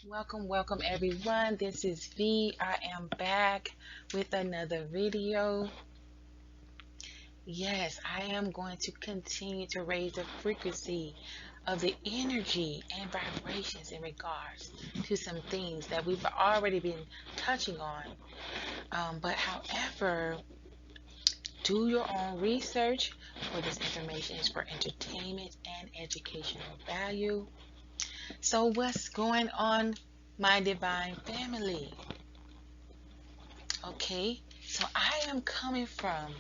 Welcome everyone. This is V. I am back with another video. Yes, I am going to continue to raise the frequency of the energy and vibrations in regards to some things that we've already been touching on. But however, do your own research, for this information is for entertainment and educational value. So what's going on, my divine family? Okay, so I am coming from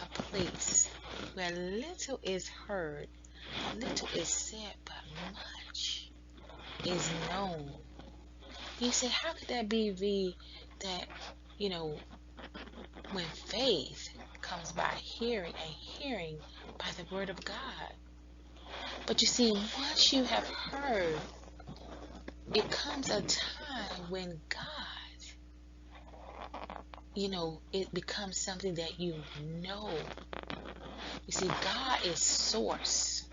a place where little is heard, little is said, but much is known. You say, how could that be, V? That, you know, when faith comes by hearing and hearing by the word of God. But you see, once you have heard, it comes a time when God, it becomes something that you know. You see, God is source.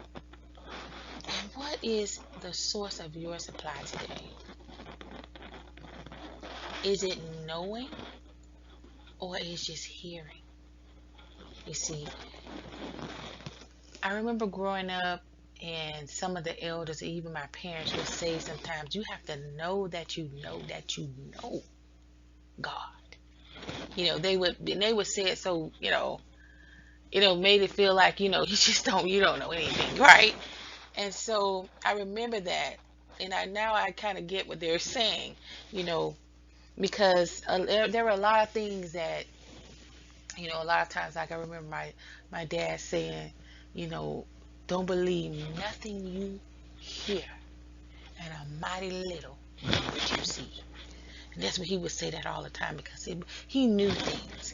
And what is the source of your supply today? Is it knowing or is just hearing? You see, I remember growing up and some of the elders, even my parents, would say sometimes, you have to know that you know that you know God. They would say it so, made it feel like, you don't know anything, right? And so I remember that, and now I kind of get what they're saying, you know, because there were a lot of things that, a lot of times, like I remember my dad saying, you know, don't believe nothing you hear, and a mighty little what you see. And that's what he would say that all the time because he knew things.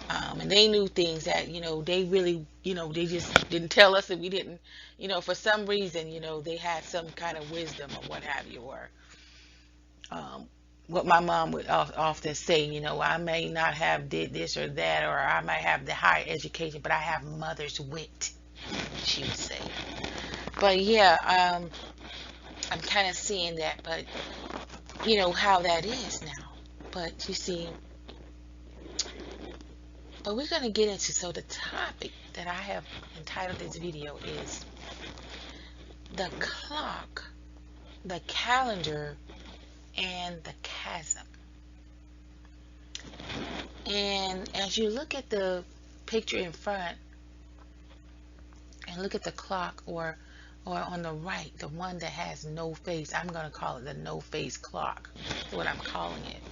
And they knew things that, they really, they just didn't tell us, and we didn't, for some reason, they had some kind of wisdom or what have you, or um, what my mom would often say, I may not have did this or that, or I might have the higher education, but I have mother's wit, she would say. But yeah, I'm kind of seeing that, but how that is now. But you see, but we're going to get into, so the topic that I have entitled this video is the clock, the calendar, and the chasm. And as you look at the picture in front and look at the clock, or on the right, the one that has no face, I'm going to call it the no face clock. That's what I'm calling it.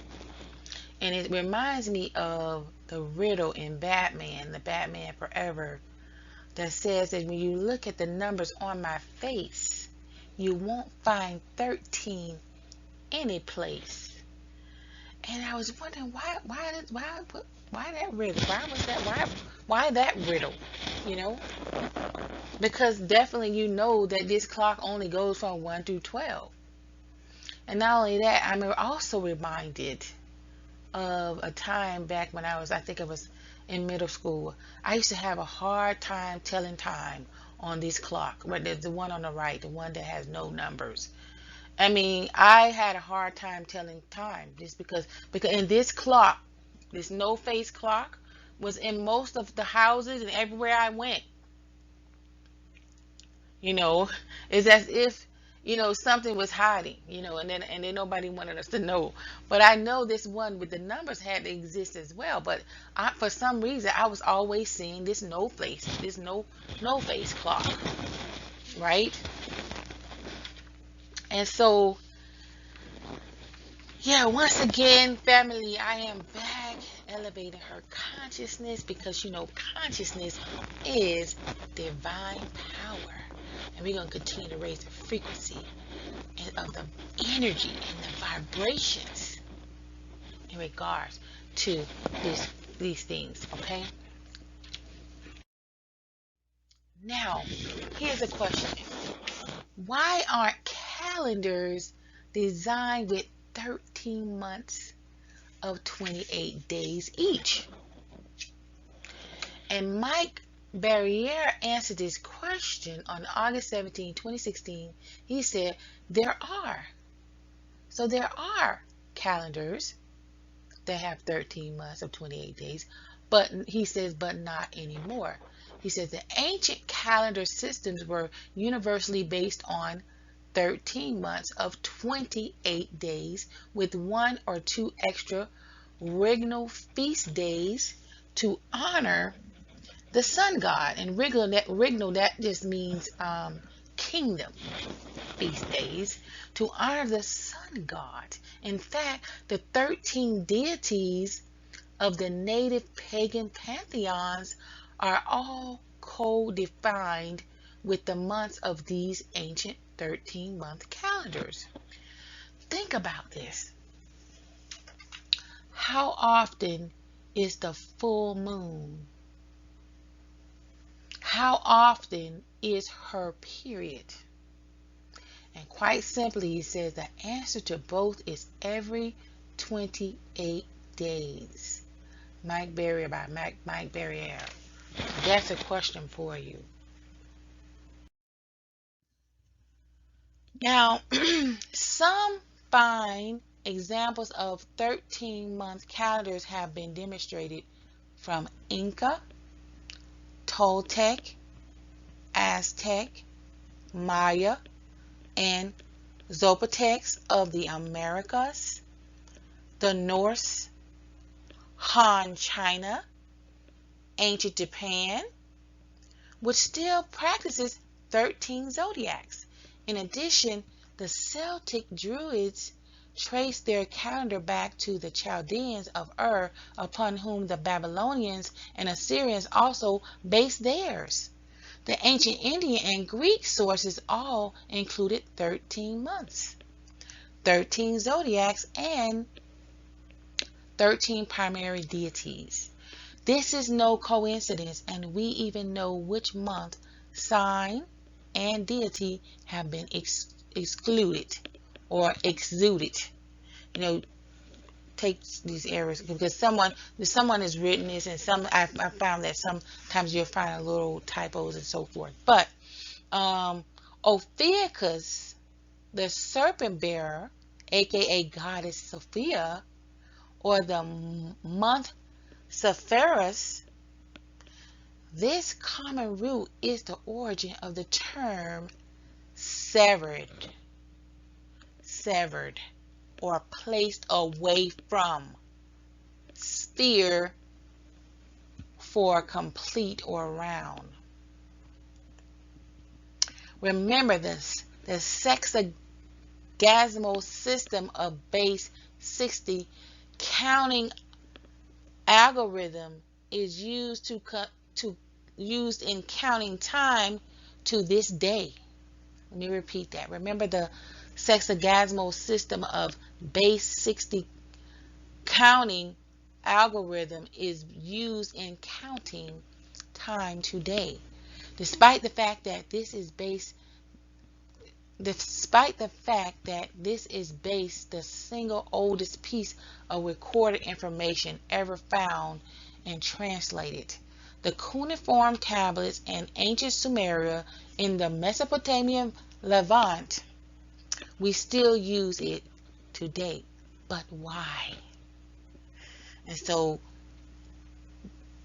And it reminds me of the riddle in Batman, the Batman Forever, that says that when you look at the numbers on my face, you won't find 13 any place. And I was wondering why that riddle? Why was that? Why that riddle? You know? Because definitely that this clock only goes from 1 through 12. And not only that, I'm also reminded of a time back when I think it was in middle school. I used to have a hard time telling time on this clock. But there's the one on the right, the one that has no numbers. I mean, I had a hard time telling time just because in this clock, this no face clock was in most of the houses and everywhere I went. You know, it's as if something was hiding, and then nobody wanted us to know. But I know this one with the numbers had to exist as well. But for some reason, I was always seeing this no face clock, right? And so, yeah, once again, family, I am back elevating her consciousness because consciousness is divine power. And we're going to continue to raise the frequency of the energy and the vibrations in regards to these things, okay? Now, here's a question. Why aren't calendars designed with 13 months of 28 days each? And Mike Barriere answered this question on August 17, 2016. He said, there are. So there are calendars that have 13 months of 28 days, but he says, but not anymore. He says the ancient calendar systems were universally based on 13 months of 28 days with one or two extra regnal feast days to honor the sun god. And regnal, that just means kingdom feast days to honor the sun god. In fact, the 13 deities of the native pagan pantheons are all co-defined with the months of these ancient 13-month calendars. Think about this. How often is the full moon? How often is her period? And quite simply, he says the answer to both is every 28 days. Mike Barrier by Mike Barrier. That's a question for you. Now, some fine examples of 13-month calendars have been demonstrated from Inca, Toltec, Aztec, Maya, and Zapotecs of the Americas, the Norse, Han China, ancient Japan, which still practices 13 zodiacs. In addition, the Celtic Druids trace their calendar back to the Chaldeans of Ur, upon whom the Babylonians and Assyrians also based theirs. The ancient Indian and Greek sources all included 13 months, 13 zodiacs, and 13 primary deities. This is no coincidence, and we even know which month, sign, and deity have been excluded or exuded. You know, take these errors because someone has written this, and I found that sometimes you'll find a little typos and so forth. But Ophiuchus, the serpent bearer, aka goddess Sophia, or the month Sephiros, this common root is the origin of the term severed, or placed away from, sphere for complete or round. Remember this, the sexagesimal system of base 60 counting algorithm is used used in counting time to this day. Let me repeat that. Remember, the sexagesimal system of base 60 counting algorithm is used in counting time today. Despite the fact that this is the single oldest piece of recorded information ever found and translated. The cuneiform tablets in ancient Sumeria in the Mesopotamian Levant, we still use it today. But why? And so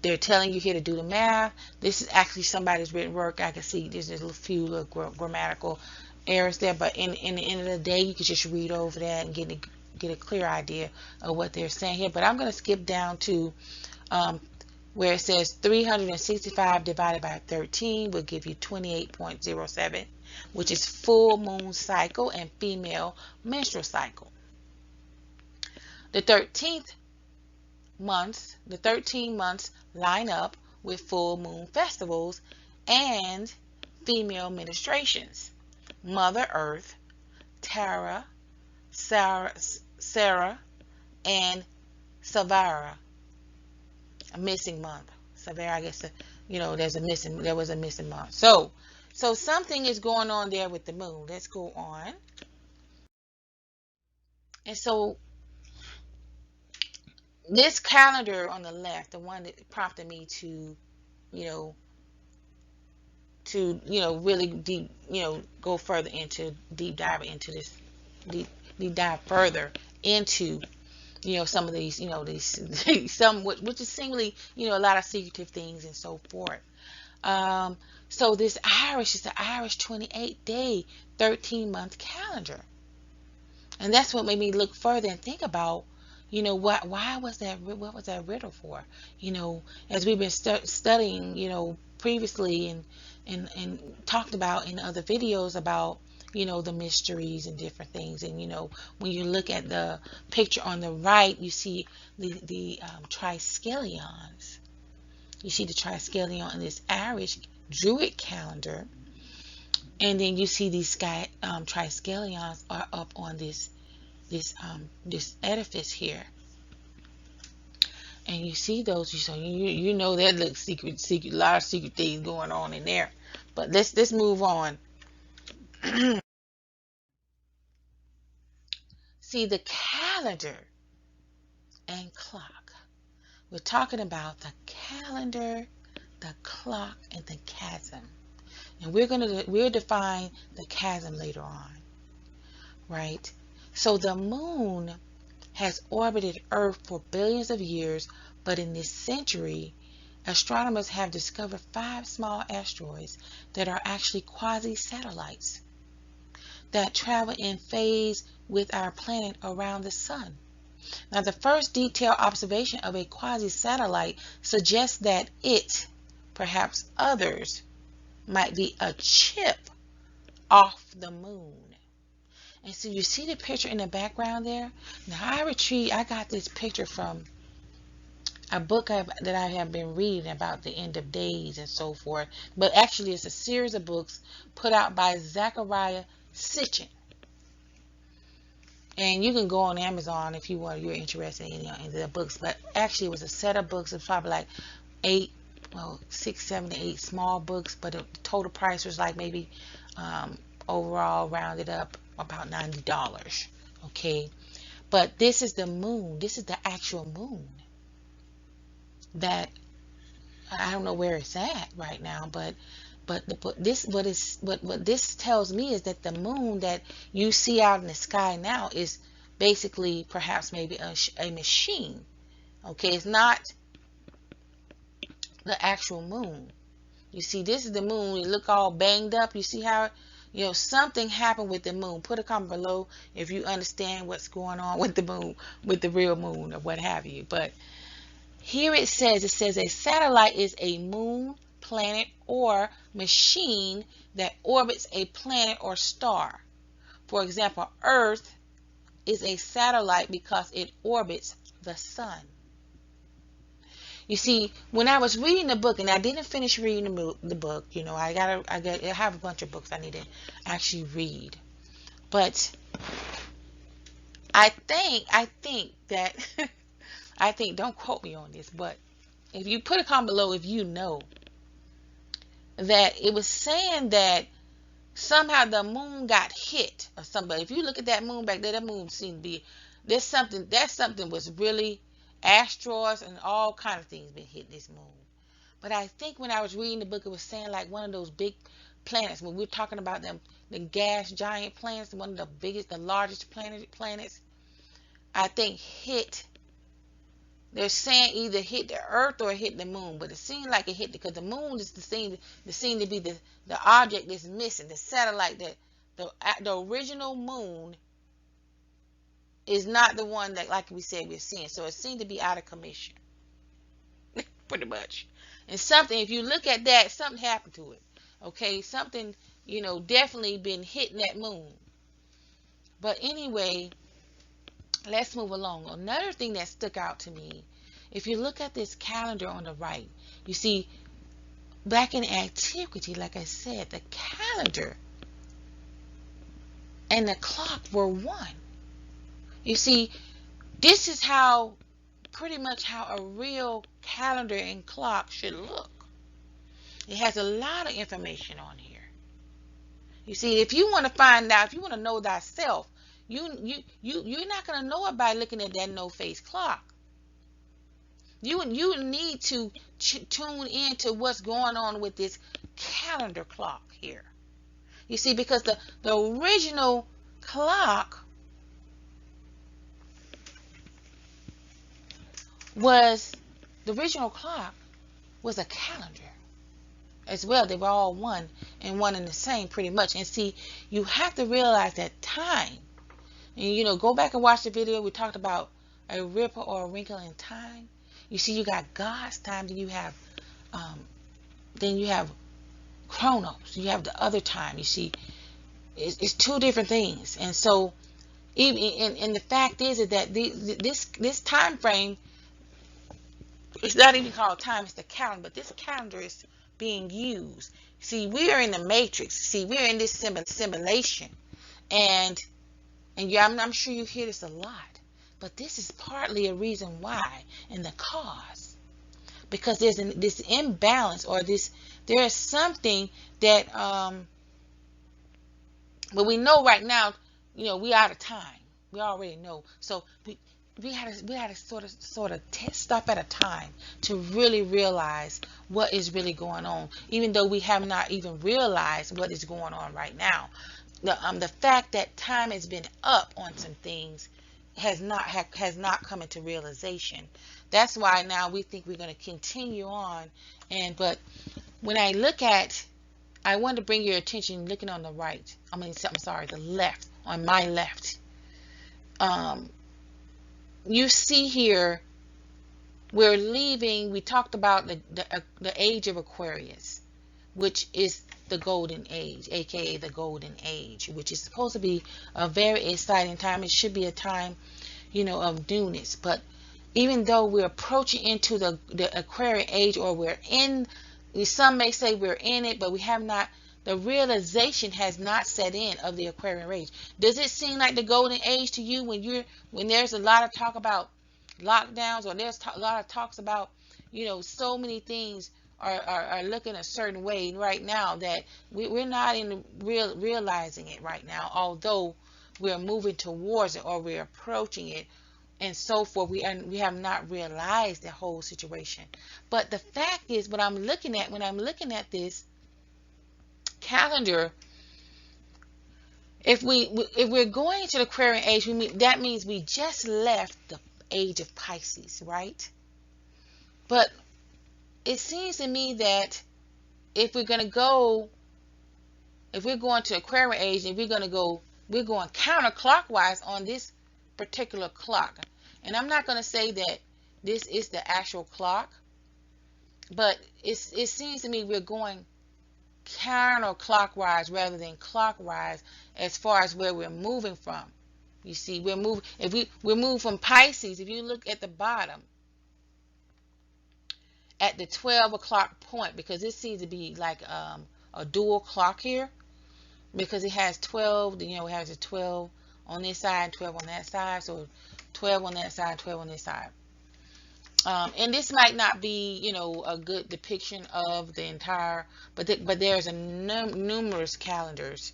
they're telling you here to do the math. This is actually somebody's written work. I can see there's a few little grammatical errors there, but in the end of the day, you can just read over that and get a clear idea of what they're saying here. But I'm going to skip down to where it says 365 divided by 13 will give you 28.07, which is full moon cycle and female menstrual cycle. The 13 months line up with full moon festivals and female ministrations. Mother Earth, Tara, Sarah, and Savara. A missing month. Savara, I guess, there was a missing month. So something is going on there with the moon. Let's go on. And so this calendar on the left, the one that prompted me to really deep, go further into deep dive into this dive further into, some of these, these some which is seemingly, a lot of secretive things and so forth. So this Irish is the Irish 28-day, 13-month calendar. And that's what made me look further and think about, why was that, what was that riddle for? As we've been studying, previously and talked about in other videos about, the mysteries and different things. And, when you look at the picture on the right, you see the triskelions. You see the triskelion in this Irish Druid calendar. And then you see these triskelions are up on this edifice here, and you see those. So you know that looks secret, a lot of secret things going on in there. But let's move on. See the calendar and clock. We're talking about the calendar, the clock, and the chasm. And we'll define the chasm later on, right? So the moon has orbited Earth for billions of years, but in this century, astronomers have discovered 5 small asteroids that are actually quasi-satellites that travel in phase with our planet around the sun. Now, the first detailed observation of a quasi-satellite suggests that it, perhaps others, might be a chip off the moon. And so you see the picture in the background there. Now I got this picture from a book that I have been reading about the end of days and so forth. But actually it's a series of books put out by Zecharia Sitchin. And you can go on Amazon if you're interested in the books. But actually it was a set of books. It's probably like 6, 7 to 8 small books, but the total price was like maybe overall rounded up about $90. Okay, but this is the moon. This is the actual moon that I don't know where it's at right now, but what this tells me is that the moon that you see out in the sky now is basically perhaps maybe a machine. Okay, it's not the actual moon. You see, this is the moon. It look all banged up. You see how, something happened with the moon. Put a comment below if you understand what's going on with the moon, with the real moon or what have you. But here it says a satellite is a moon, planet, or machine that orbits a planet or star. For example, Earth is a satellite because it orbits the sun. You see, when I was reading the book, and I didn't finish reading the book, I have a bunch of books I need to actually read. But I think that, don't quote me on this, but if you put a comment below if you know that it was saying that somehow the moon got hit or something. If you look at that moon back there, that moon seemed to be, that something was really, asteroids and all kind of things been hitting this moon. But I think when I was reading the book, it was saying like one of those big planets, when we're talking about them, the gas giant planets, one of the biggest, the largest planets, I think they're saying either hit the Earth or hit the moon, but it seemed like it hit because the moon is seem to be the object that's missing, the satellite, that the original moon is not the one that, like we said, we're seeing. So it seemed to be out of commission. Pretty much. And something, if you look at that, something happened to it. Okay, something, definitely been hitting that moon. But anyway, let's move along. Another thing that stuck out to me, if you look at this calendar on the right, you see, back in antiquity, like I said, the calendar and the clock were one. You see, this is pretty much how a real calendar and clock should look. It has a lot of information on here. You see, if you want to find out, if you want to know thyself, you're not going to know it by looking at that no-face clock. You need to tune into what's going on with this calendar clock here. You see, because the original clock was the original clock was a calendar as well. They were all one and the same pretty much. And see, you have to realize that time, and you know, go back and watch the video. We talked about a ripple or a wrinkle in time. You see, you got God's time, then you have chronos. You have the other time. You see, it's two different things. And so, even and the fact is that this time frame, it's not even called time. It's the calendar. But this calendar is being used. See, we are in the matrix. See, we're in this simulation, and yeah, I'm sure you hear this a lot. But this is partly a reason why, and the cause, because there's this imbalance, or there is something that but we know right now, you know, we out of time. We already know. So we had to sort of stop at a time to really realize what is really going on, even though we have not even realized what is going on right now. The fact that time has been up on some things has not come into realization. That's why now we think we're going to continue on. But when I look at, I want to bring your attention looking on the right. I'm sorry, the left, on my left. You see here, we're leaving. We talked about the age of Aquarius, which is the golden age, aka the golden age, which is supposed to be a very exciting time. It should be a time, you know, of newness. But even though we're approaching into the Aquarian age, or we're in, some may say we're in it, but we have not, the realization has not set in of the Aquarian age. Does it seem like the golden age to you when there's a lot of talk about lockdowns, or there's a lot of talks about, you know, so many things are looking a certain way right now, that we're not realizing it right now, although we're moving towards it, or we're approaching it, and so forth. We have not realized the whole situation. But the fact is, what I'm looking at when I'm looking at this calendar, if we're going into the Aquarian age, that means we just left the age of Pisces, right? But it seems to me that if we're going to if we're going to Aquarian age, and we're going counterclockwise on this particular clock. And I'm not going to say that this is the actual clock, but it seems to me we're going counterclockwise rather than clockwise, as far as where we're moving from. You see, we're moving, we're moving from Pisces. If you look at the bottom, at the 12 o'clock point, because this seems to be like a dual clock here, because it has 12, you know, it has a 12 on this side, 12 on that side, so 12 on that side, 12 on this side. And this might not be, you know, a good depiction of the entire, but there's numerous calendars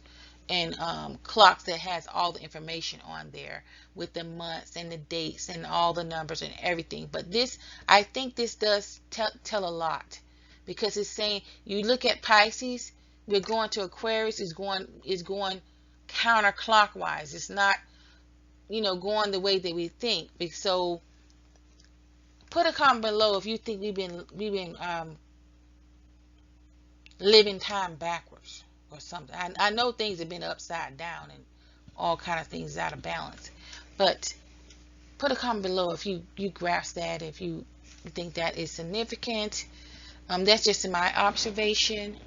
and clocks that has all the information on there, with the months and the dates and all the numbers and everything. But this, I think this does tell a lot, because it's saying, you look at Pisces, we're going to Aquarius, is going counterclockwise. It's not, you know, going the way that we think. So put a comment below if you think we've been living time backwards or something. I know things have been upside down and all kind of things out of balance, but put a comment below if you grasp that, if you think that is significant. That's just my observation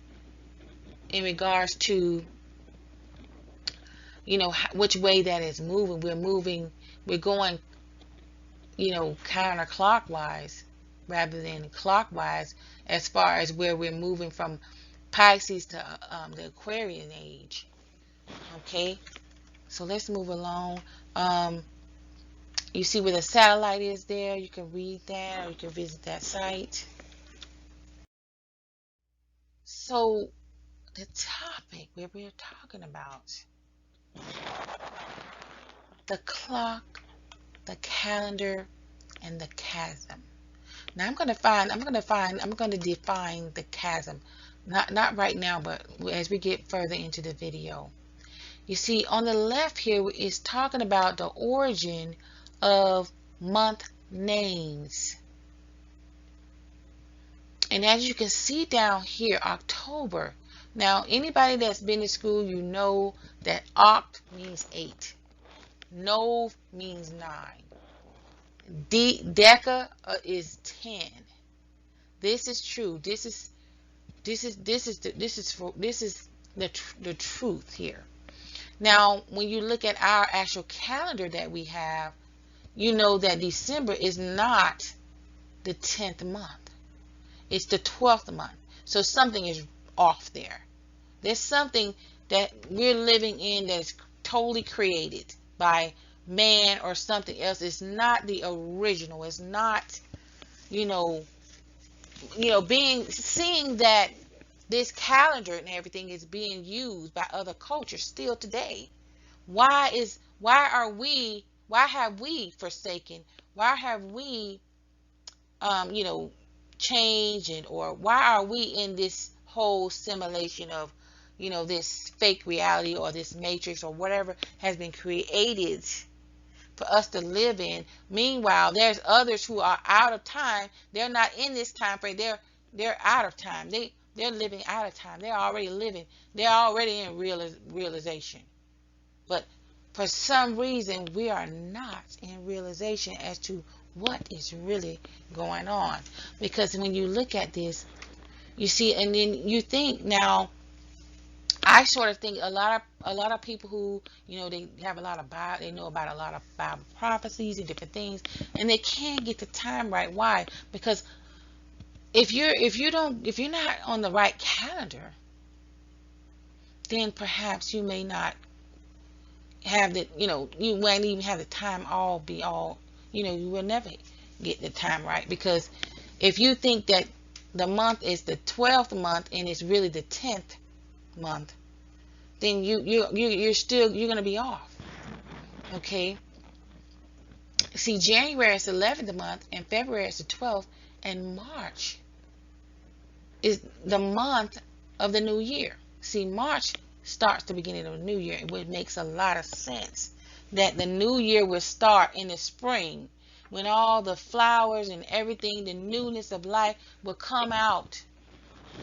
in regards to, you know, which way that is moving. We're going, you know, counterclockwise rather than clockwise, as far as where we're moving from Pisces to the Aquarian age. Okay, so let's move along. You see where the satellite is there. You can read that, or you can visit that site. So the topic where we're talking about the clock, the calendar, and the chasm. Now I'm going to define the chasm. Not right now, but as we get further into the video. You see, on the left here is talking about the origin of month names. And as you can see down here, October. Now, anybody that's been to school, you know that oct means 8. Nov means 9. Deca is 10. This is true. This is the truth here. Now, when you look at our actual calendar that we have, you know that December is not the 10th month. It's the 12th month. So something is off there. There's something that we're living in that is totally created by man or something else. It's not the original. It's not, seeing that this calendar and everything is being used by other cultures still today. Why have we forsaken? Why have we, changed, or why are we in this whole simulation of, this fake reality or this matrix or whatever has been created for us to live in? Meanwhile, there's others who are out of time. They're not in this time frame. They're out of time. They're living out of time. They're already living. They're already in realization. But for some reason, we are not in realization as to what is really going on. Because when you look at this, you see, and then you think, now, I sort of think a lot of people who, they have a lot of Bible, they know about a lot of Bible prophecies and different things, and they can't get the time right. Why? Because if you're not on the right calendar, then perhaps you may not have the, you won't even have the time you will never get the time right. Because if you think that the month is the 12th month and it's really the 10th month, then you're going to be off. Okay. See, January is the 11th month, and February is the 12th, and March is the month of the new year. See, March starts the beginning of the new year, which makes a lot of sense that the new year will start in the spring, when all the flowers and everything, the newness of life will come out.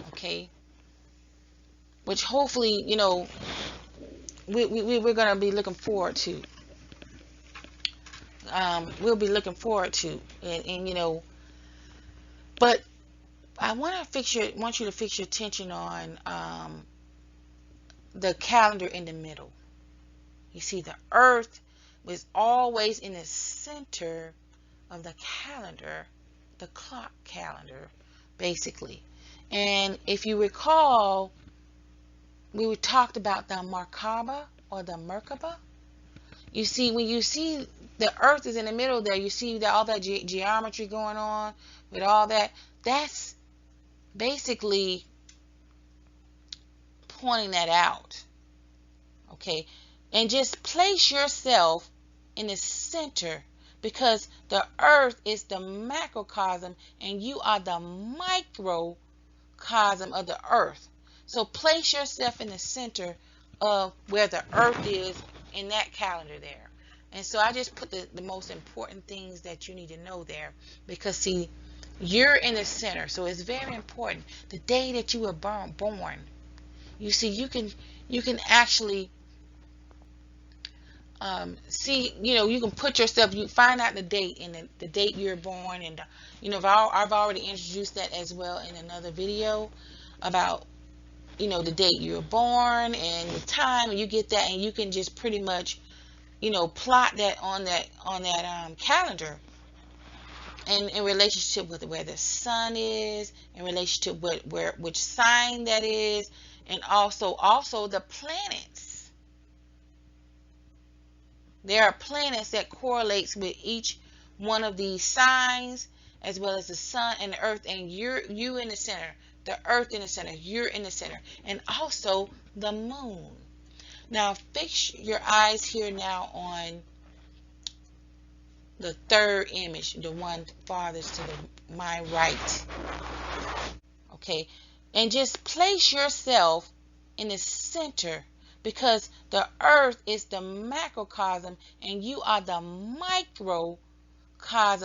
Okay. Which hopefully, we're going to be looking forward to. We'll be looking forward to. And but I want you to fix your attention on the calendar in the middle. You see, the earth was always in the center of the calendar, the clock calendar, basically. And if you recall, we talked about the Merkaba or the Merkaba. You see, when you see the earth is in the middle there, you see all that geometry going on with all that. That's basically pointing that out. Okay. And just place yourself in the center, because the earth is the macrocosm and you are the microcosm of the earth. So place yourself in the center of where the earth is in that calendar there. And so I just put the most important things that you need to know there, because see, you're in the center. So it's very important. The day that you were born, you see, you can actually see, you can put yourself, you find out the date and the date you're born, and I've already introduced that as well in another video about the date you were born and the time, and you get that, and you can just pretty much plot that on that calendar, and in relationship with where the sun is, in relationship with which sign that is, and also the planets. There are planets that correlates with each one of these signs, as well as the sun and the earth, and you in the center, the earth in the center, you're in the center, and also the moon. Now fix your eyes here now on the third image, the one farthest to my right. Okay, and just place yourself in the center, because the earth is the macrocosm and you are the microcosm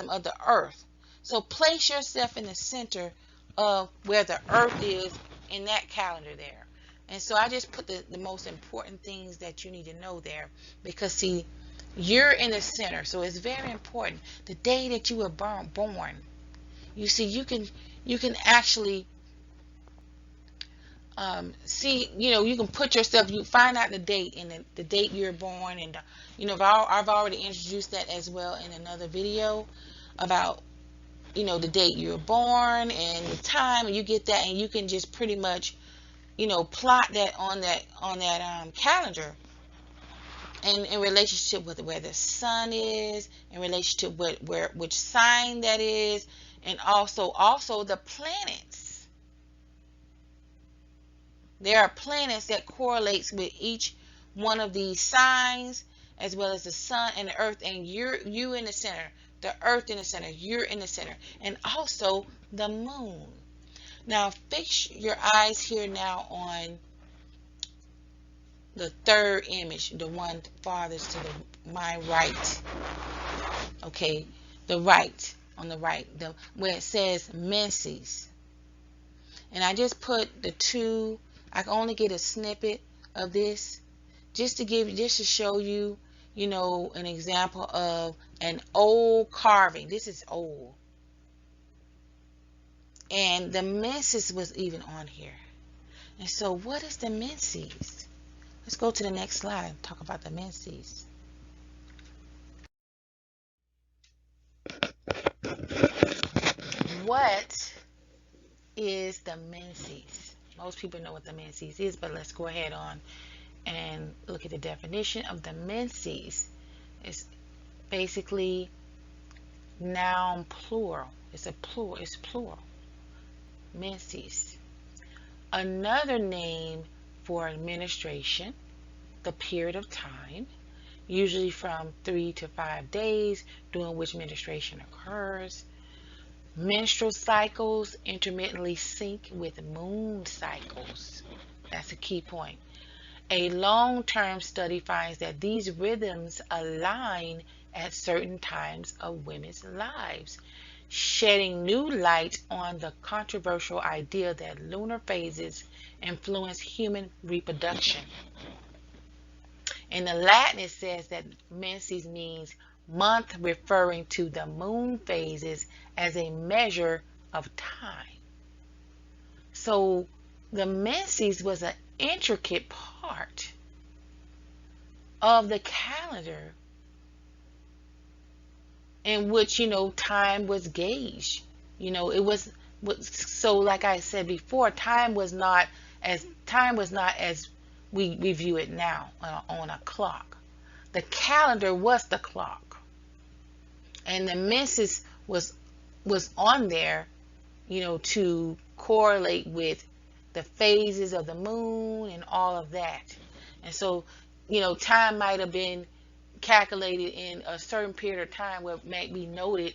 of the earth. So place yourself in the center of where the earth is in that calendar there. And so I just put the most important things that you need to know there, because see, you're in the center, so it's very important. The day that you were born, you see, you can actually see, you can put yourself, you find out the date and the date you're born, and I've already introduced that as well in another video about the date you were born and the time, and you get that, and you can just pretty much plot that on that calendar, and in relationship with where the sun is, in relationship with which sign that is, and also the planets. There are planets that correlates with each one of these signs, as well as the sun and the earth, and you in the center, the earth in the center, you're in the center, and also the moon. Now fix your eyes here now on the third image, the one farthest to my right. Okay, the right, on the right, where it says menses. And I just put the two. I can only get a snippet of this just to show you, an example of an old carving. This is old. And the menses was even on here. And so what is the menses? Let's go to the next slide and talk about the menses. What is the menses? Most people know what the menses is, but let's go ahead on and look at the definition of the menses. It's basically noun plural. It's plural. Menses. Another name for administration, the period of time, usually from 3 to 5 days, during which menstruation occurs. Menstrual cycles intermittently sync with moon cycles. That's a key point. A long-term study finds that these rhythms align at certain times of women's lives, shedding new light on the controversial idea that lunar phases influence human reproduction. In the Latin, it says that menses means month, referring to the moon phases as a measure of time. So the menses was an intricate part of the calendar in which time was gauged. It was so, like I said before, time was not as we view it now on a clock. The calendar was the clock, and the menses was on there to correlate with the phases of the moon and all of that. And so time might have been calculated in a certain period of time where it may be noted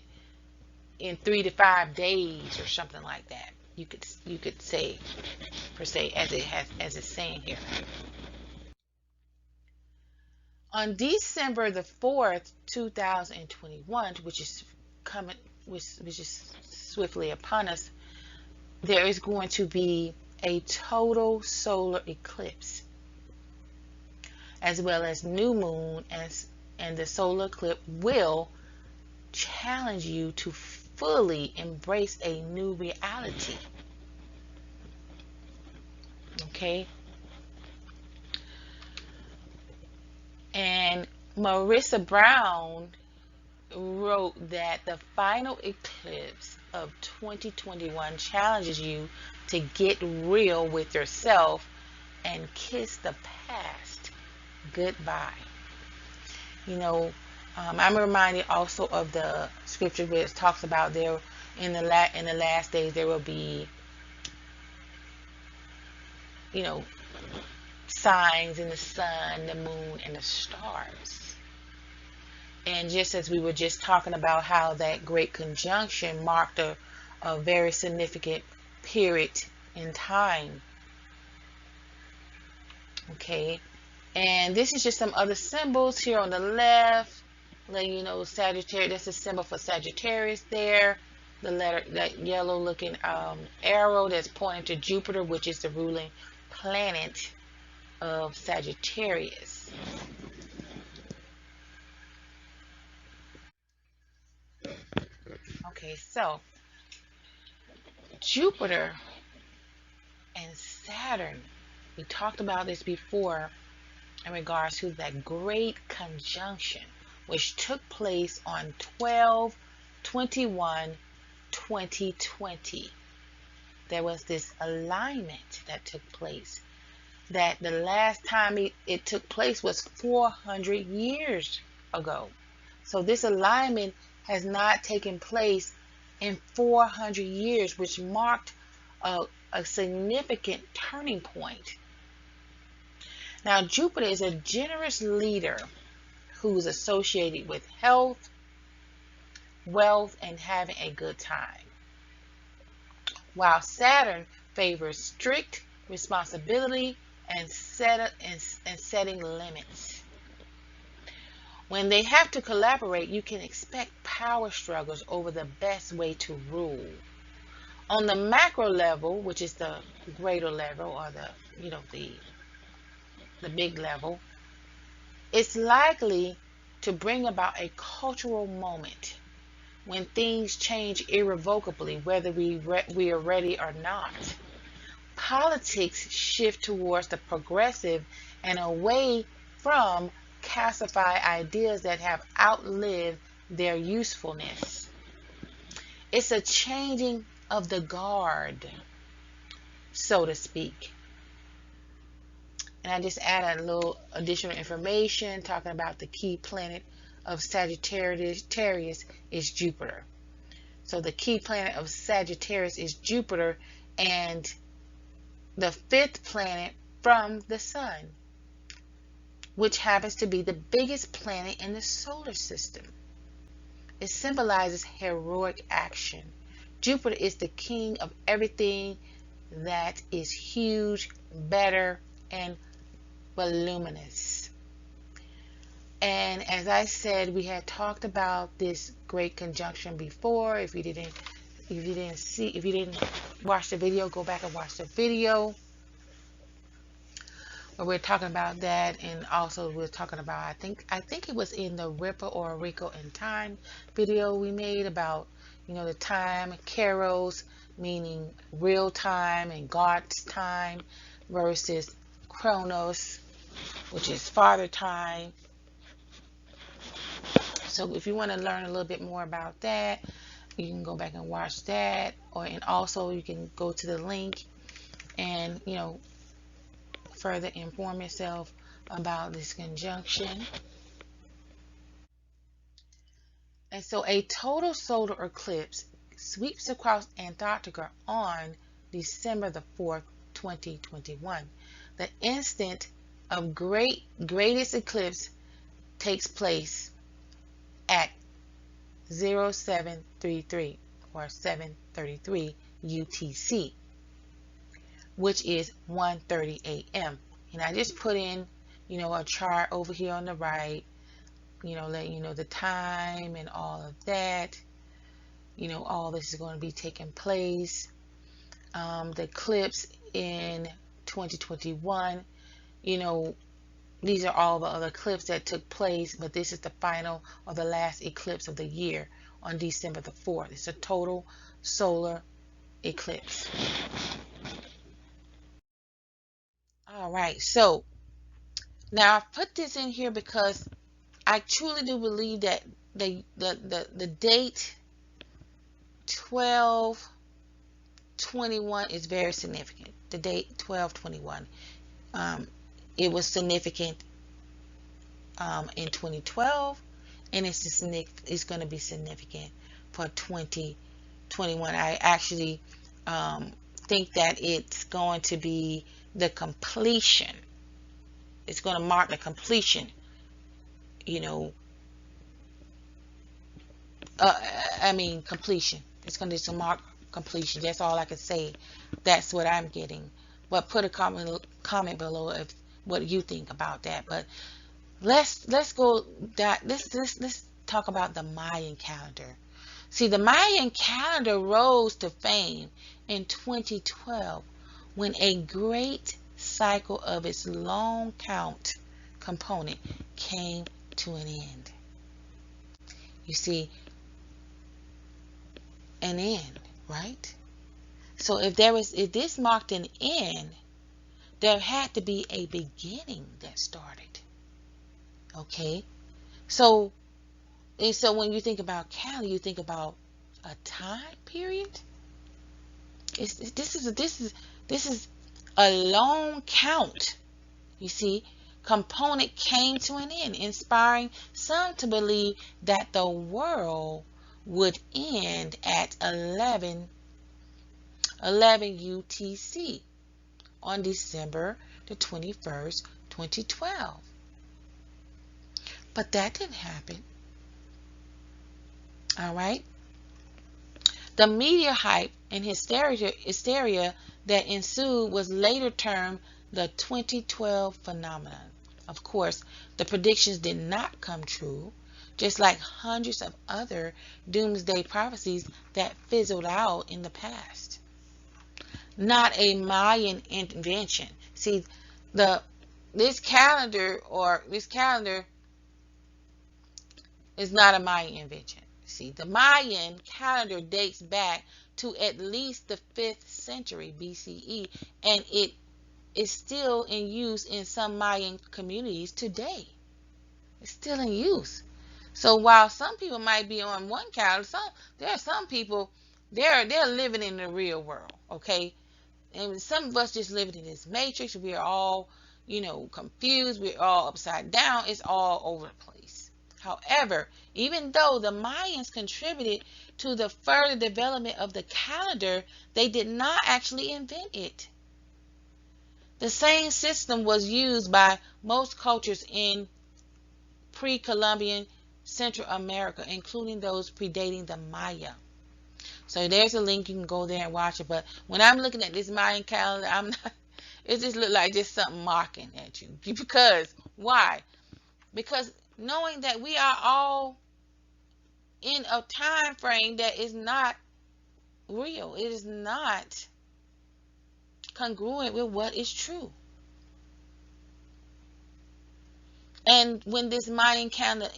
in 3 to 5 days or something like that. You could say, per se, as it's saying here. On December the 4th, 2021, which is swiftly upon us, there is going to be a total solar eclipse, as well as new moon, and the solar eclipse will challenge you to fully embrace a new reality. Okay? And Marissa Brown wrote that the final eclipse of 2021 challenges you to get real with yourself and kiss the past goodbye. I'm reminded also of the scripture where it talks about there in the last days there will be signs in the sun, the moon, and the stars. And just as we were just talking about how that great conjunction marked a very significant period in time. Okay, and this is just some other symbols here on the left, letting you know Sagittarius. That's a symbol for Sagittarius there. the letter, that yellow looking arrow that's pointing to Jupiter, which is the ruling planet of Sagittarius. Okay, so Jupiter and Saturn, we talked about this before in regards to that great conjunction, which took place on 12/21/2020. There was this alignment that took place, that the last time it took place was 400 years ago. So this alignment has not taken place in 400 years, which marked a significant turning point. Now, Jupiter is a generous leader who is associated with health, wealth, and having a good time, while Saturn favors strict responsibility and setting limits. When they have to collaborate, you can expect power struggles over the best way to rule. On the macro level, which is the greater level, or the big level, it's likely to bring about a cultural moment when things change irrevocably, whether we are ready or not. Politics shift towards the progressive and away from calcified ideas that have outlived their usefulness. It's a changing of the guard, so to speak. And I just added a little additional information talking about the key planet of Sagittarius is Jupiter. So the key planet of Sagittarius is Jupiter, and the fifth planet from the Sun, which happens to be the biggest planet in the solar system. It symbolizes heroic action. Jupiter is the king of everything that is huge, better, and voluminous. And as I said, we had talked about this great conjunction before. If you didn't watch the video, go back and watch the video where we're talking about that. And also we're talking about, I think it was in the Ripple or Wrinkle in Time video we made about, the time, Kairos, meaning real time and God's time, versus Chronos, which is Father time. So if you want to learn a little bit more about that, you can go back and watch that, and also you can go to the link and further inform yourself about this conjunction. And so a total solar eclipse sweeps across Antarctica on December the 4th, 2021. The instant of greatest eclipse takes place at 0733 or 7:33 UTC, which is 1:30 a.m. And I just put in, a chart over here on the right, letting you know the time and all of that. All this is going to be taking place. The eclipse in 2021, these are all the other eclipses that took place, but this is the final or the last eclipse of the year on December the 4th. It's a total solar eclipse. All right, so now I've put this in here because I truly do believe that the date 12/21 is very significant. The date 12/21. It was significant in 2012, and it's going to be significant for 2021. I actually think that it's going to be the completion. It's going to mark the completion. Completion. It's going to mark completion. That's all I can say. That's what I'm getting. But put a comment below if what you think about that. But let's go that let's talk about the Mayan calendar. See, the Mayan calendar rose to fame in 2012 when a great cycle of its long count component came to an end. You see, an end, right? So if this marked an end, there had to be a beginning that started. Okay? So when you think about calendar, you think about a time period. This is a long count. You see, component came to an end, inspiring some to believe that the world would end at 11 UTC on December the 21st, 2012. But that didn't happen. All right. The media hype and hysteria that ensued was later termed the 2012 phenomenon. Of course, the predictions did not come true, just like hundreds of other doomsday prophecies that fizzled out in the past. Not a Mayan invention. See, this calendar is not a Mayan invention. See, the Mayan calendar dates back to at least the 5th century BCE, and it is still in use in some Mayan communities today. It's still in use. So while some people might be on one calendar, there are some people they're living in the real world, okay? And some of us just living in this matrix. We are all, confused. We're all upside down. It's all over the place. However, even though the Mayans contributed to the further development of the calendar, they did not actually invent it. The same system was used by most cultures in pre-Columbian Central America, including those predating the Maya. So there's a link. You can go there and watch it. But when I'm looking at this Mayan calendar, it just look like just something mocking at you. Because, why? Because knowing that we are all in a time frame that is not real. It is not congruent with what is true. And when this Mayan calendar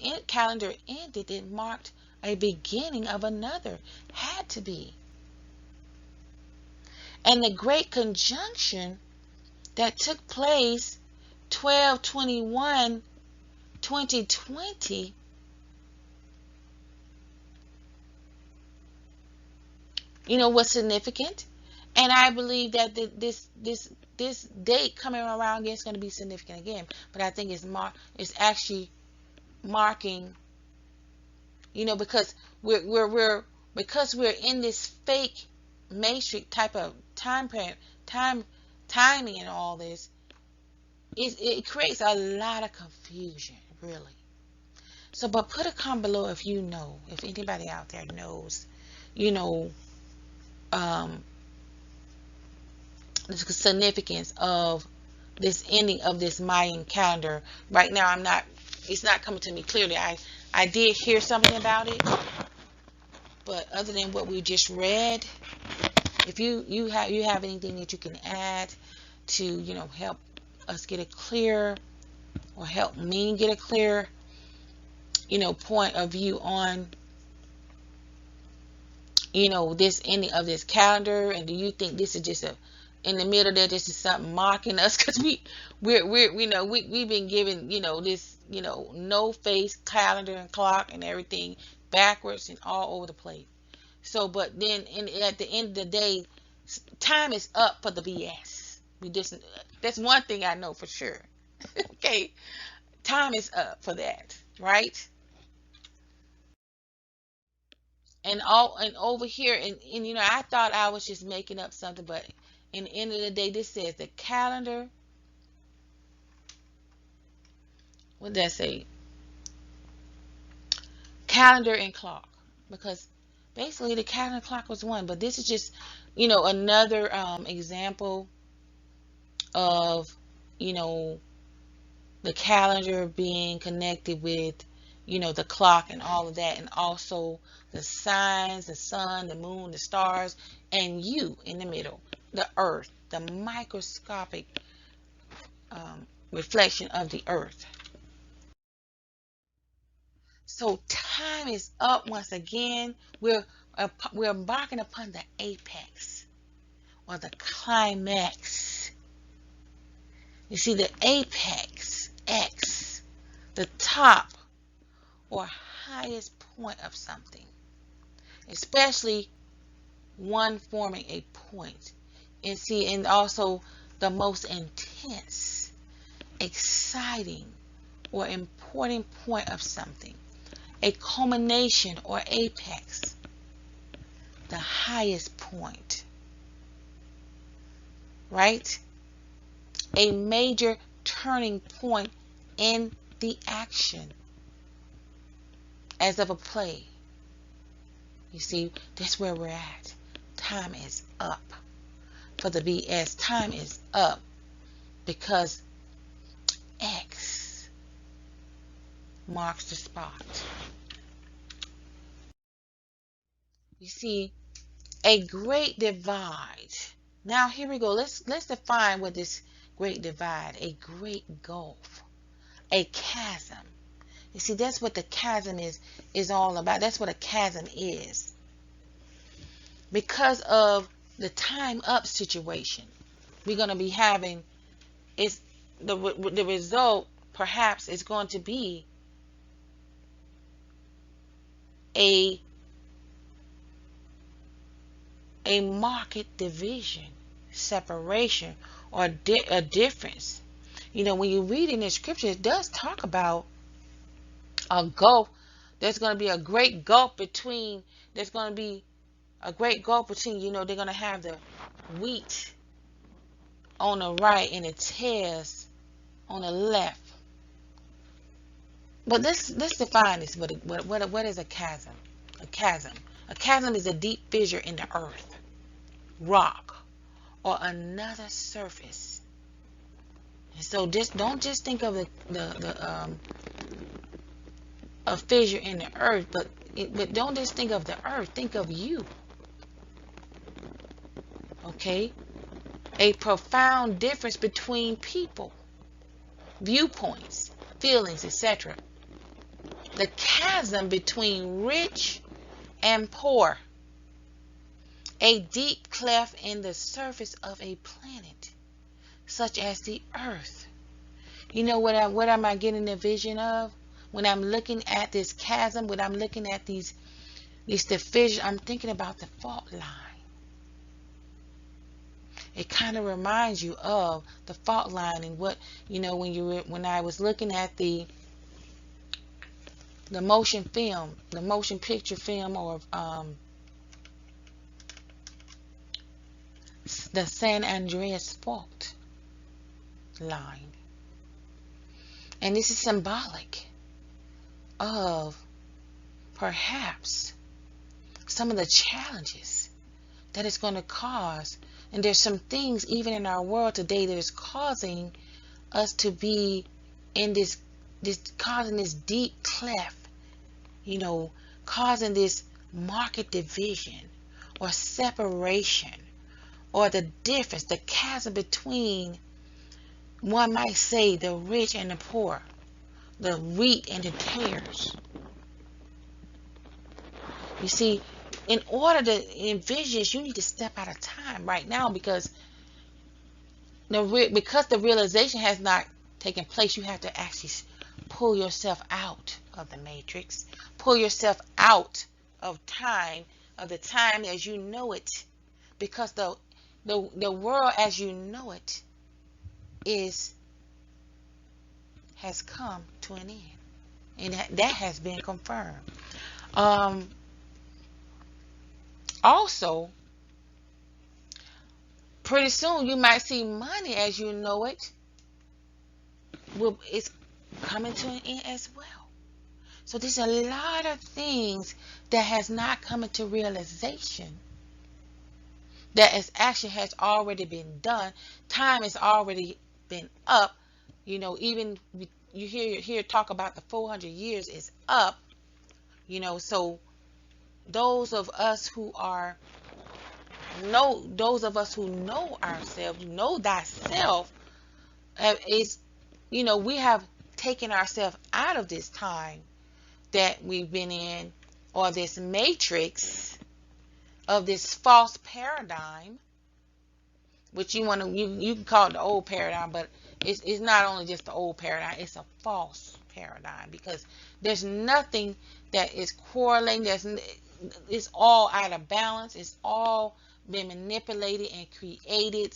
ended, it marked a beginning of another. Had to be. And the great conjunction that took place 12/21/2020 was significant. And I believe that this date coming around again is going to be significant again. But I think it's actually marking, because we're in this fake matrix type of timing and all this. It creates a lot of confusion, really. So, but put a comment below if if anybody out there knows, the significance of this ending of this Mayan calendar. Right now, it's not coming to me clearly. I did hear something about it, but other than what we just read, if you have anything that you can add to help us get it clear, or help me get a clear point of view on this ending of this calendar, and do you think this is just in the middle there, this is something mocking us? Because we've been given this no face calendar and clock and everything backwards and all over the place. So, but then at the end of the day, time is up for the BS. That's one thing I know for sure. Okay, time is up for that, right? And over here, and I thought I was just making up something, but in the end of the day, this says the calendar. What did that say? Calendar and clock, because basically the calendar and clock was one, but this is just another example of the calendar being connected with the clock and all of that, and also the signs, the sun, the moon, the stars, and you in the middle, the earth, the microscopic reflection of the earth. So time is up once again. We're embarking upon the apex or the climax. You see, the apex, X, the top or highest point of something, especially one forming a point. And see, and also the most intense, exciting, or important point of something, a culmination or apex, the highest point, right? A major turning point in the action as of a play. You see, that's where we're at. Time is up for the BS. Time is up because X marks the spot. You see, a great divide. Now here we go. Let's define what this great divide, a great gulf, a chasm. You see, that's what the chasm is all about. That's what a chasm is. Because of the time up situation, we're going to be having the result perhaps is going to be a market division, separation, or a difference. When you read in the scripture, it does talk about a gulf. There's going to be a great gulf between. There's going to be a great gulf between. They're going to have the wheat on the right and the tares on the left. But let's define this. What is a chasm? A chasm is a deep fissure in the earth, rock, or another surface. And so don't just think of a fissure in the earth, but don't just think of the earth. Think of you. Okay, a profound difference between people, viewpoints, feelings, etc. The chasm between rich and poor. A deep cleft in the surface of a planet, such as the earth. What am I getting a vision of? When I'm looking at this chasm, when I'm looking at these fissures, I'm thinking about the fault line. It kind of reminds you of the fault line and what, when I was looking at the motion film, the motion picture film, or the San Andreas fault line. And this is symbolic of perhaps some of the challenges that it's going to cause. And there's some things even in our world today that is causing us to be in causing this deep cleft, causing this market division or separation, or the difference, the chasm between, one might say, the rich and the poor, the wheat and the tares. You see, in order to envision this, you need to step out of time right now, because the realization has not taken place. You have to actually pull yourself out of the matrix, pull yourself out of time, of the time as you know it, because the world as you know it has come to an end, and that has been confirmed. Also, pretty soon you might see money as you know it it's coming to an end as well. So there's a lot of things that has not come into realization, that action has already been done. Time has already been up. Even you hear talk about the 400 years is up, so those of us who know ourselves, know thyself, is, we have taken ourselves out of this time that we've been in, or this matrix of this false paradigm, which you can call it the old paradigm, but it's not only just the old paradigm, it's a false paradigm, because there's nothing that is correlating. It's all out of balance. It's all been manipulated and created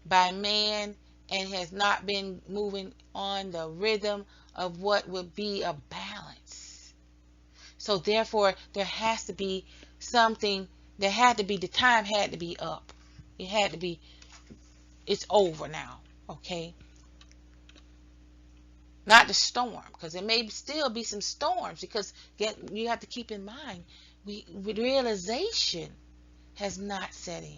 by man, and has not been moving on the rhythm of what would be a balance. So therefore, there has to be something. The time had to be up. It had to be. It's over now. Okay. Not the storm, because there may still be some storms, because you have to keep in mind, realization has not set in.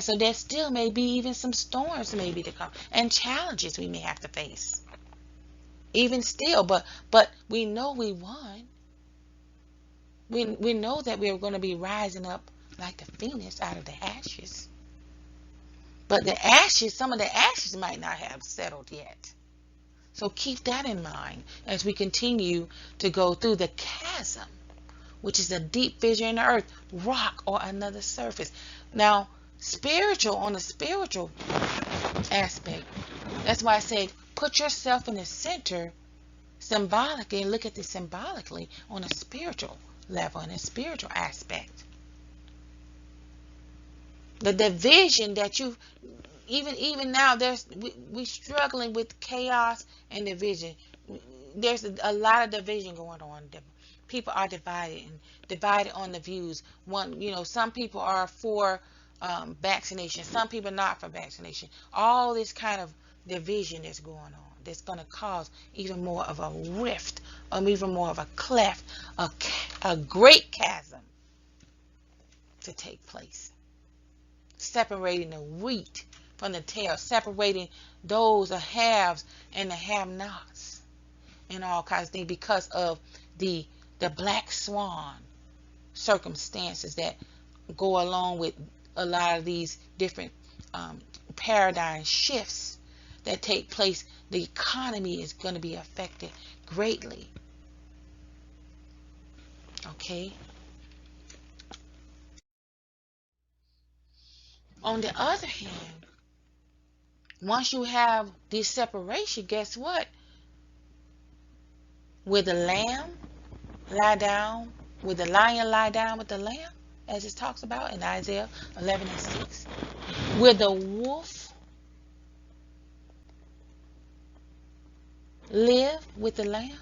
So there still may be even some storms maybe to come, and challenges we may have to face. Even still, but we know we won. We know that we're going to be rising up like the phoenix out of the ashes. But some of the ashes might not have settled yet. So keep that in mind as we continue to go through the chasm, which is a deep fissure in the earth, rock, or another surface. Now, on the spiritual aspect, that's why I said put yourself in the center symbolically, and look at this symbolically on a spiritual level, in a spiritual aspect. The division that even now, we're struggling with chaos and division. There's a lot of division going on. People are divided on the views. Some people are for vaccination. Some people are not for vaccination. All this kind of division that's going on, that's going to cause even more of a rift, even more of a cleft, a great chasm to take place, separating the wheat from the tail, separating those the haves and the have-nots, and all kinds of things, because of the black swan circumstances that go along with a lot of these different paradigm shifts that take place. The economy is going to be affected greatly. Okay. On the other hand, once you have this separation, guess what? Will the lion lie down with the lamb, as it talks about in Isaiah 11:6? Will the wolf live with the lamb?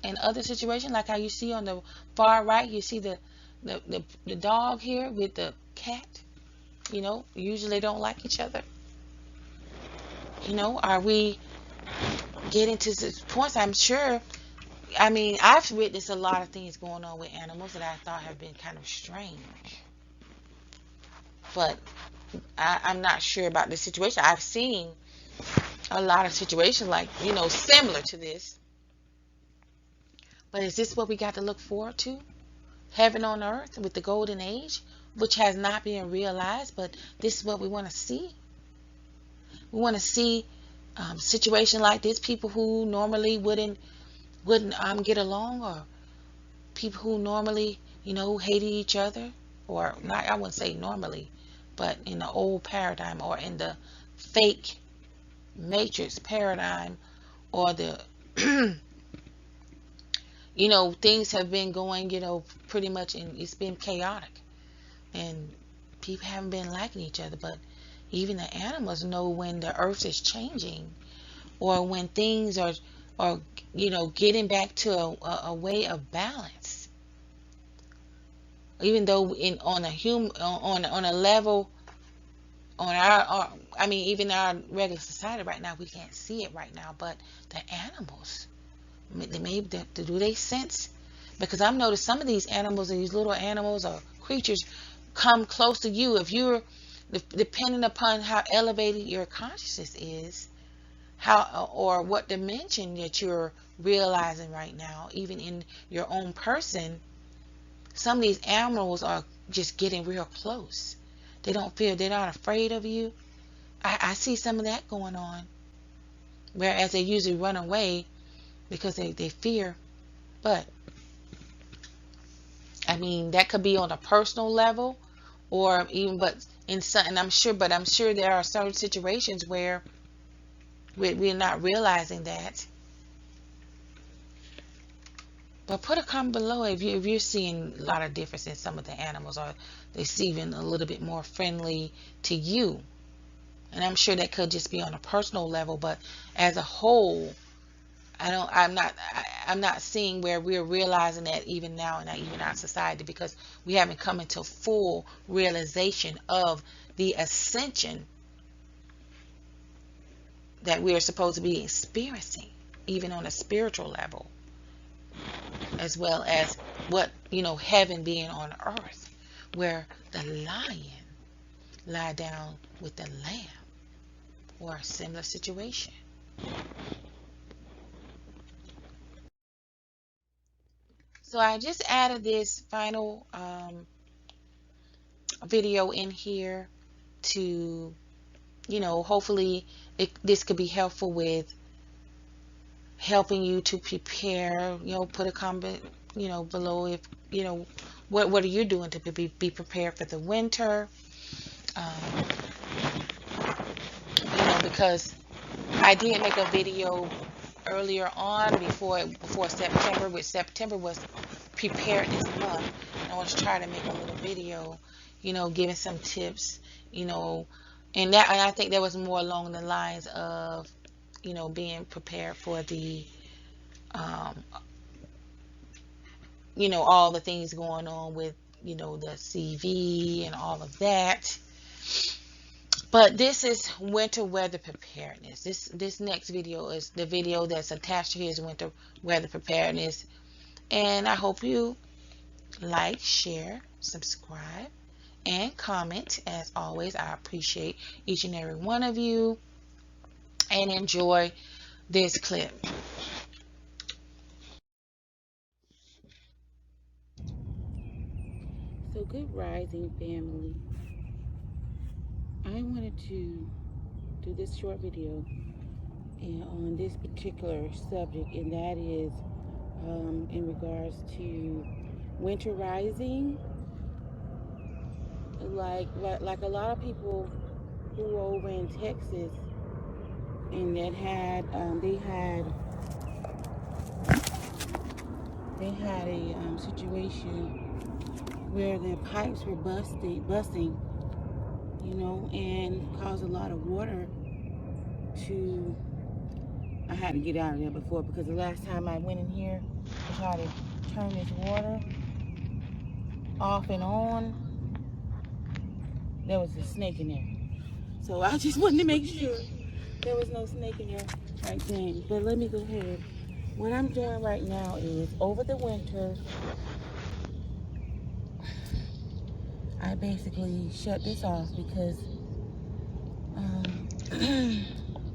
In other situations, like how you see on the far right, you see the dog here with the cat. Usually they don't like each other. Are we getting to this point? I'm sure. I've witnessed a lot of things going on with animals that I thought have been kind of strange. But I'm not sure about the situation. I've seen a lot of situations like, similar to this. But is this what we got to look forward to? Heaven on earth with the golden age, which has not been realized, but this is what we want to see. We want to see situation like this, people who normally wouldn't get along, or people who normally, hated each other, or not, I wouldn't say normally, but in the old paradigm, or in the fake matrix paradigm, or the things have been going, pretty much, and it's been chaotic, and people haven't been liking each other. But even the animals know when the earth is changing, or when things are getting back to a way of balance. Even though on a level, even our regular society right now, we can't see it right now, but the animals, do they sense? Because I've noticed some of these animals, these little animals or creatures, come close to you if you're, depending upon how elevated your consciousness is, how or what dimension that you're realizing right now, even in your own person. Some of these animals are just getting real close. They're not afraid of you. I see some of that going on. Whereas they usually run away because they fear. But I mean, that could be on a personal level, or even, but in some, and I'm sure there are certain situations where we're not realizing that. But put a comment below if you're seeing a lot of difference in some of the animals, or they're seeming a little bit more friendly to you. And I'm sure that could just be on a personal level, but as a whole, I'm not seeing where we're realizing that even now in even our society, because we haven't come into full realization of the ascension that we are supposed to be experiencing, even on a spiritual level, as well as what, heaven being on earth, where the lion lie down with the lamb, or a similar situation. So I just added this final video in here to, hopefully this could be helpful with helping you to prepare. Put a comment, below if, what are you doing to be prepared for the winter. Um, because I did make a video earlier on before September, which September was preparedness month. And I was trying to make a little video, giving some tips, and I think that was more along the lines of, being prepared for the, um, all the things going on with, the CV and all of that. But this is winter weather preparedness. This next video is the video that's attached to here is winter weather preparedness. And I hope you like, share, subscribe, and comment. As always, I appreciate each and every one of you, and enjoy this clip. So, good rising, family. I wanted to do this short video on this particular subject, and that is in regards to winter rising. Like a lot of people who were over in Texas, and that had they had a situation where their pipes were busting, and caused a lot of water to. I had to get out of there before, because the last time I went in here to try to turn this water off and on, there was a snake in there. So I just wanted to make sure there was no snake in there right then. But let me go ahead. What I'm doing right now is, over the winter, I basically shut this off because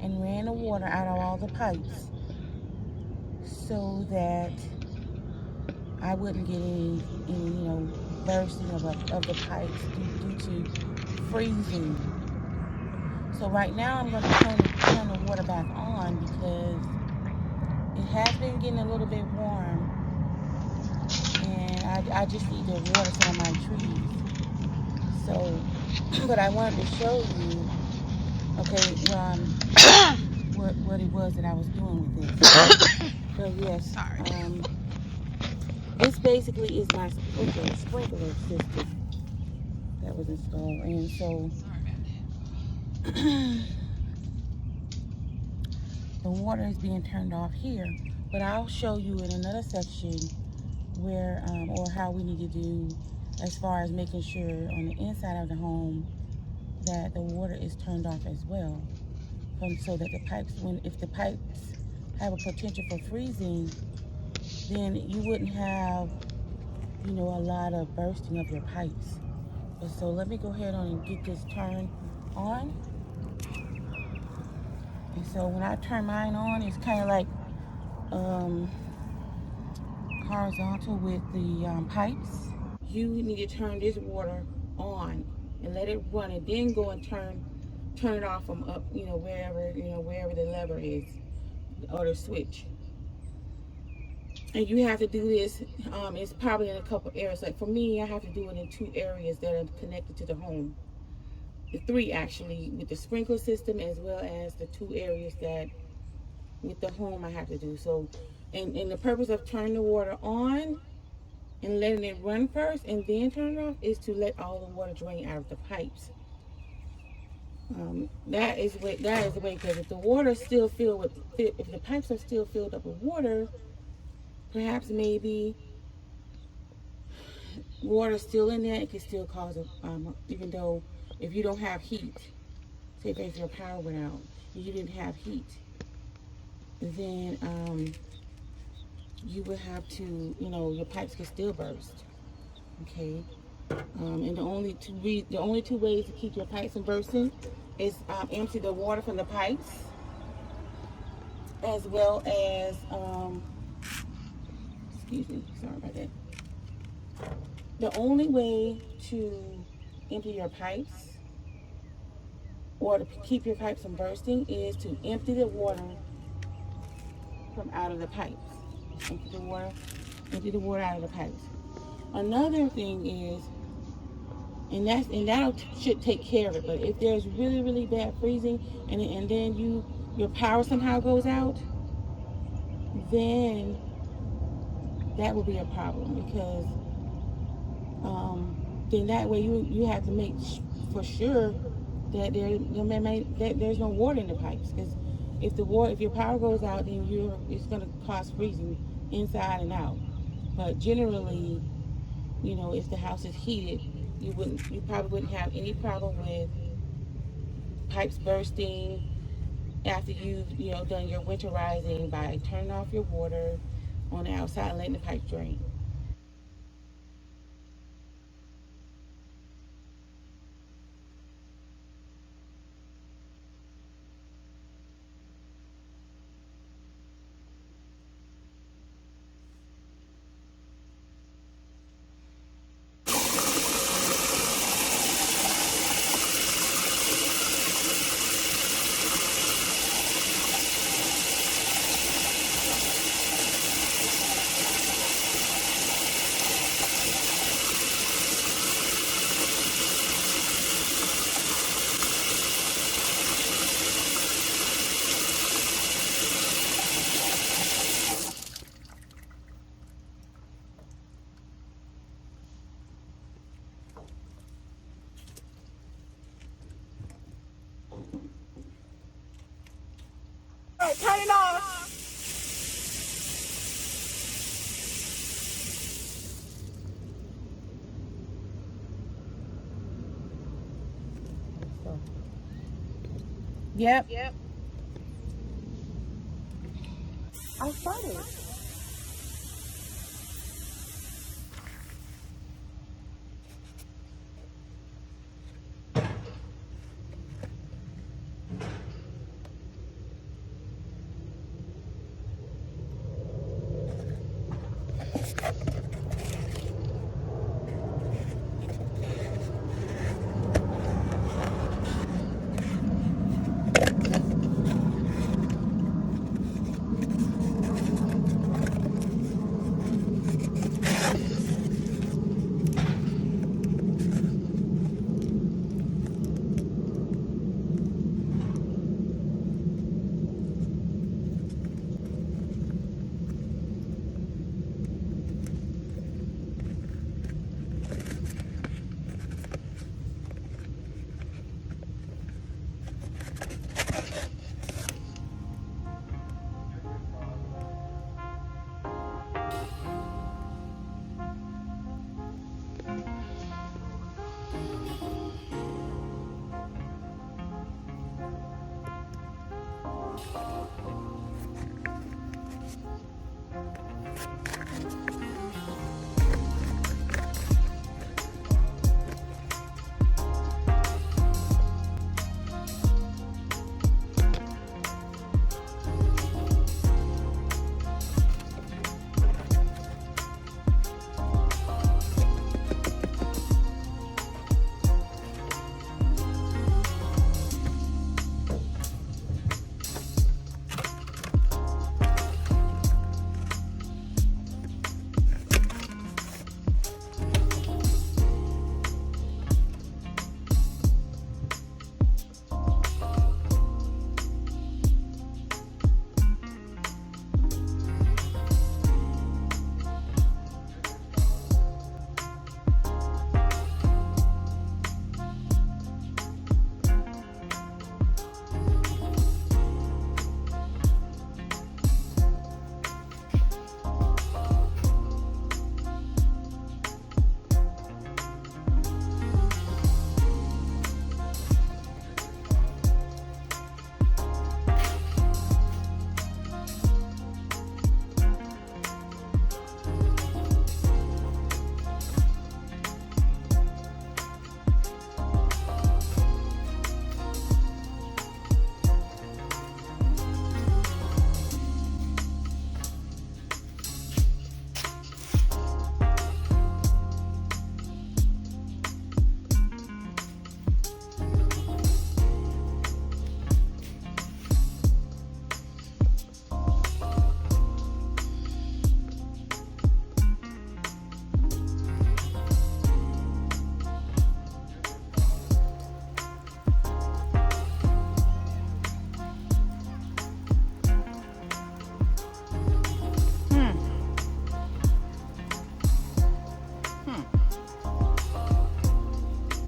and ran the water out of all the pipes so that I wouldn't get any bursting of the pipes due to freezing. So right now I'm going to turn the water back on, because it has been getting a little bit warm, and I just need to water some of my trees. So, but I wanted to show you, okay, what it was that I was doing with this. So yes, this basically is my sprinkler system that was installed, and so the water is being turned off here. But I'll show you in another section where or how we need to do as far as making sure on the inside of the home that the water is turned off as well, so that the pipes, if the pipes have a potential for freezing, then you wouldn't have a lot of bursting of your pipes. But so let me go ahead on and get this turned on. And so when I turn mine on, it's kind of like horizontal with the pipes. You need to turn this water on and let it run, and then go and turn it off from up, wherever the lever is or the switch. And you have to do this. It's probably in a couple areas. Like for me, I have to do it in 2 areas that are connected to the home. The 3 actually, with the sprinkler system, as well as the 2 areas that with the home I have to do. So, and the purpose of turning the water on and letting it run first and then turn it off is to let all the water drain out of the pipes. That is the way, because if the water still filled with, if the pipes are still filled up with water, perhaps maybe water still in there, it can still cause a, even though if you don't have heat, say if your power went out, you didn't have heat, then you would have to, your pipes could still burst. Okay. And the only two ways to keep your pipes from bursting is empty the water from the pipes, as well as excuse me, sorry about that. The only way to empty your pipes or to keep your pipes from bursting is to empty the water from out of the pipes. Empty the water out of the pipes. Another thing is, and that should take care of it. But if there's really, really bad freezing, and then your power somehow goes out, then that will be a problem, because then that way you have to make for sure that there's no water in the pipes, because if your power goes out, then it's going to cause freezing inside and out. But generally, if the house is heated, you probably wouldn't have any problem with pipes bursting after you've done your winterizing by turning off your water on the outside and letting the pipe drain. All right, turn it off. Yep. I started.